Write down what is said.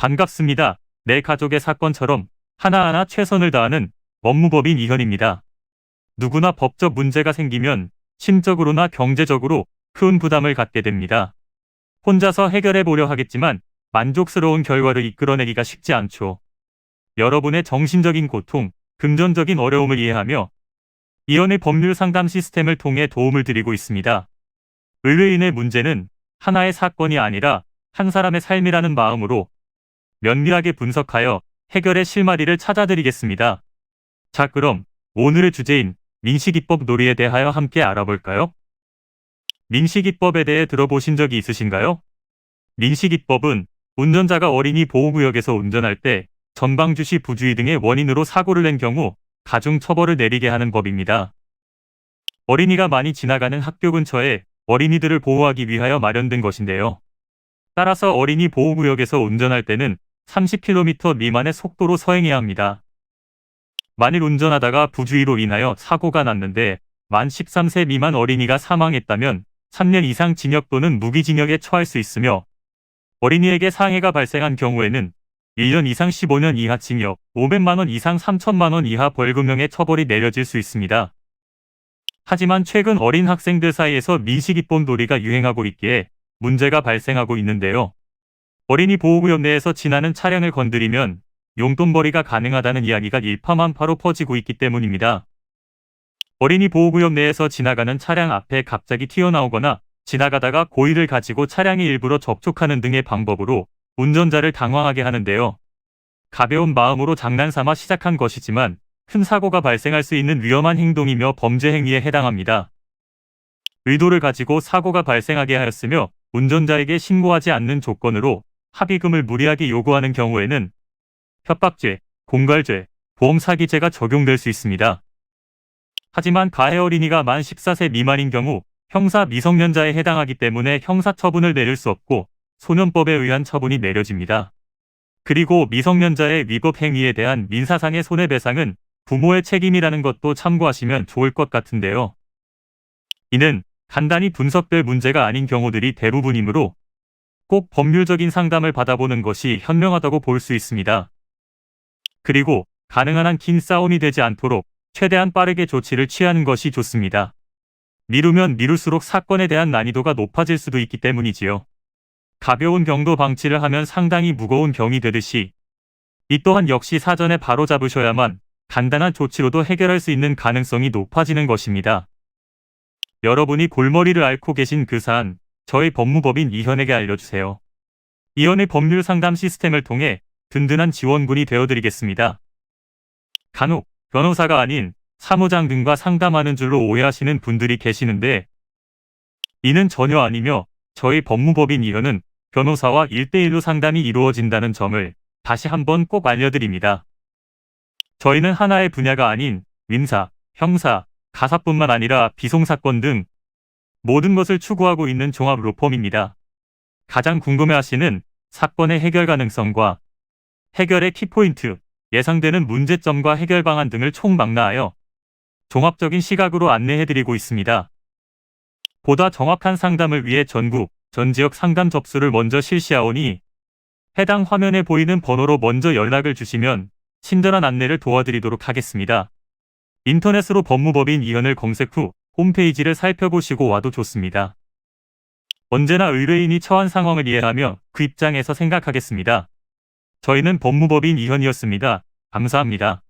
반갑습니다. 내 가족의 사건처럼 하나하나 최선을 다하는 법무법인 이현입니다. 누구나 법적 문제가 생기면 심적으로나 경제적으로 큰 부담을 갖게 됩니다. 혼자서 해결해 보려 하겠지만 만족스러운 결과를 이끌어내기가 쉽지 않죠. 여러분의 정신적인 고통, 금전적인 어려움을 이해하며 이현의 법률 상담 시스템을 통해 도움을 드리고 있습니다. 의뢰인의 문제는 하나의 사건이 아니라 한 사람의 삶이라는 마음으로 면밀하게 분석하여 해결의 실마리를 찾아드리겠습니다. 자, 그럼 오늘의 주제인 민식이법 놀이에 대하여 함께 알아볼까요? 민식이법에 대해 들어보신 적이 있으신가요? 민식이법은 운전자가 어린이 보호구역에서 운전할 때 전방주시 부주의 등의 원인으로 사고를 낸 경우 가중처벌을 내리게 하는 법입니다. 어린이가 많이 지나가는 학교 근처에 어린이들을 보호하기 위하여 마련된 것인데요. 따라서 어린이 보호구역에서 운전할 때는 30km 미만의 속도로 서행해야 합니다. 만일 운전하다가 부주의로 인하여 사고가 났는데 만 13세 미만 어린이가 사망했다면 3년 이상 징역 또는 무기징역에 처할 수 있으며 어린이에게 상해가 발생한 경우에는 1년 이상 15년 이하 징역, 500만 원 이상 3천만 원 이하 벌금형의 처벌이 내려질 수 있습니다. 하지만 최근 어린 학생들 사이에서 민식이법 놀이가 유행하고 있기에 문제가 발생하고 있는데요. 어린이 보호구역 내에서 지나는 차량을 건드리면 용돈벌이가 가능하다는 이야기가 일파만파로 퍼지고 있기 때문입니다. 어린이 보호구역 내에서 지나가는 차량 앞에 갑자기 튀어나오거나 지나가다가 고의를 가지고 차량의 일부러 접촉하는 등의 방법으로 운전자를 당황하게 하는데요. 가벼운 마음으로 장난삼아 시작한 것이지만 큰 사고가 발생할 수 있는 위험한 행동이며 범죄 행위에 해당합니다. 의도를 가지고 사고가 발생하게 하였으며 운전자에게 신고하지 않는 조건으로 합의금을 무리하게 요구하는 경우에는 협박죄, 공갈죄, 보험사기죄가 적용될 수 있습니다. 하지만 가해 어린이가 만 14세 미만인 경우 형사 미성년자에 해당하기 때문에 형사처분을 내릴 수 없고 소년법에 의한 처분이 내려집니다. 그리고 미성년자의 위법 행위에 대한 민사상의 손해배상은 부모의 책임이라는 것도 참고하시면 좋을 것 같은데요. 이는 간단히 분석될 문제가 아닌 경우들이 대부분이므로 꼭 법률적인 상담을 받아보는 것이 현명하다고 볼 수 있습니다. 그리고 가능한 한 긴 싸움이 되지 않도록 최대한 빠르게 조치를 취하는 것이 좋습니다. 미루면 미룰수록 사건에 대한 난이도가 높아질 수도 있기 때문이지요. 가벼운 경도 방치를 하면 상당히 무거운 병이 되듯이 이 또한 역시 사전에 바로잡으셔야만 간단한 조치로도 해결할 수 있는 가능성이 높아지는 것입니다. 여러분이 골머리를 앓고 계신 그 사안, 저희 법무법인 이현에게 알려주세요. 이현의 법률 상담 시스템을 통해 든든한 지원군이 되어드리겠습니다. 간혹 변호사가 아닌 사무장 등과 상담하는 줄로 오해하시는 분들이 계시는데 이는 전혀 아니며 저희 법무법인 이현은 변호사와 1대1로 상담이 이루어진다는 점을 다시 한번 꼭 알려드립니다. 저희는 하나의 분야가 아닌 민사, 형사, 가사뿐만 아니라 비송사건 등 모든 것을 추구하고 있는 종합 로펌입니다. 가장 궁금해하시는 사건의 해결 가능성과 해결의 키포인트, 예상되는 문제점과 해결 방안 등을 총망라하여 종합적인 시각으로 안내해드리고 있습니다. 보다 정확한 상담을 위해 전국, 전 지역 상담 접수를 먼저 실시하오니 해당 화면에 보이는 번호로 먼저 연락을 주시면 친절한 안내를 도와드리도록 하겠습니다. 인터넷으로 법무법인 이현을 검색 후 홈페이지를 살펴보시고 와도 좋습니다. 언제나 의뢰인이 처한 상황을 이해하며 그 입장에서 생각하겠습니다. 저희는 법무법인 이현이었습니다. 감사합니다.